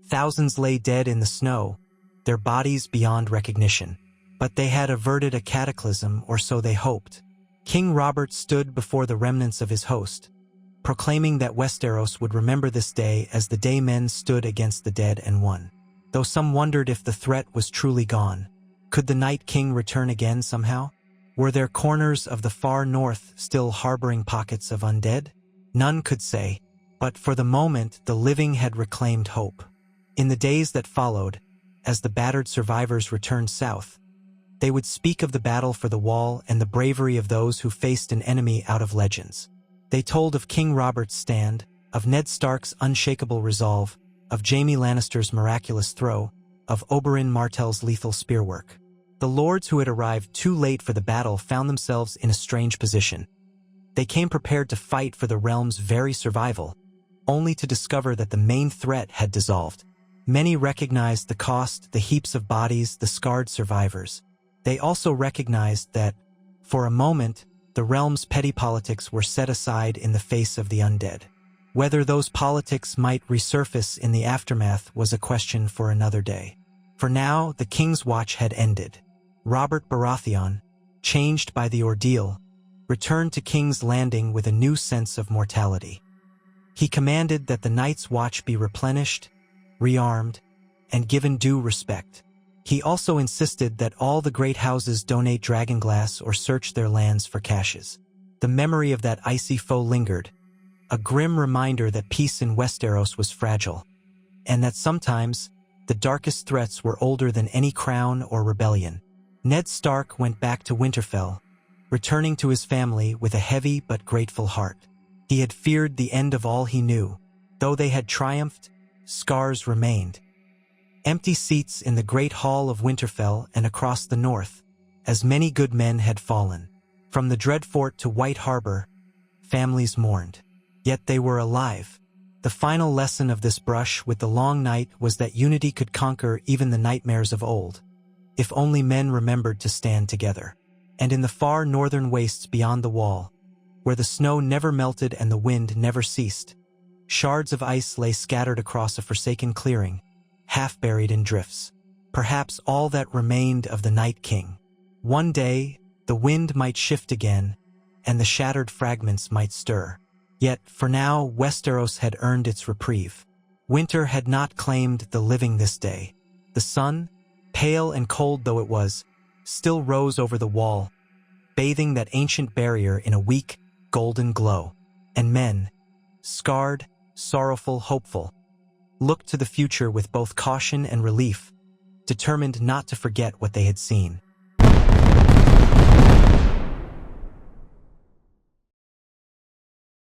Thousands lay dead in the snow, their bodies beyond recognition. But they had averted a cataclysm, or so they hoped. King Robert stood before the remnants of his host, proclaiming that Westeros would remember this day as the day men stood against the dead and won. though some wondered if the threat was truly gone. Could the Night King return again somehow? Were there corners of the far north still harboring pockets of undead? None could say, but for the moment the living had reclaimed hope. In the days that followed, as the battered survivors returned south, they would speak of the battle for the Wall and the bravery of those who faced an enemy out of legends. They told of King Robert's stand, of Ned Stark's unshakable resolve, of Jaime Lannister's miraculous throw, of Oberyn Martell's lethal spearwork. The lords who had arrived too late for the battle found themselves in a strange position. They came prepared to fight for the realm's very survival, only to discover that the main threat had dissolved. Many recognized the cost, the heaps of bodies, the scarred survivors. They also recognized that, for a moment, the realm's petty politics were set aside in the face of the undead. Whether those politics might resurface in the aftermath was a question for another day. For now, the King's Watch had ended. Robert Baratheon, changed by the ordeal, returned to King's Landing with a new sense of mortality. He commanded that the Night's Watch be replenished, rearmed, and given due respect. He also insisted that all the great houses donate dragonglass or search their lands for caches. The memory of that icy foe lingered, a grim reminder that peace in Westeros was fragile, and that sometimes the darkest threats were older than any crown or rebellion. Ned Stark went back to Winterfell, returning to his family with a heavy but grateful heart. He had feared the end of all he knew. Though they had triumphed, scars remained. Empty seats in the great hall of Winterfell and across the north, as many good men had fallen. From the Dreadfort to White Harbor, families mourned. Yet they were alive. The final lesson of this brush with the Long Night was that unity could conquer even the nightmares of old, if only men remembered to stand together. And in the far northern wastes beyond the Wall, where the snow never melted and the wind never ceased, shards of ice lay scattered across a forsaken clearing, half buried in drifts. Perhaps all that remained of the Night King. One day, the wind might shift again, and the shattered fragments might stir. Yet, for now, Westeros had earned its reprieve. Winter had not claimed the living this day. The sun, pale and cold though it was, still rose over the Wall, bathing that ancient barrier in a weak, golden glow. And men, scarred, sorrowful, hopeful, looked to the future with both caution and relief, determined not to forget what they had seen.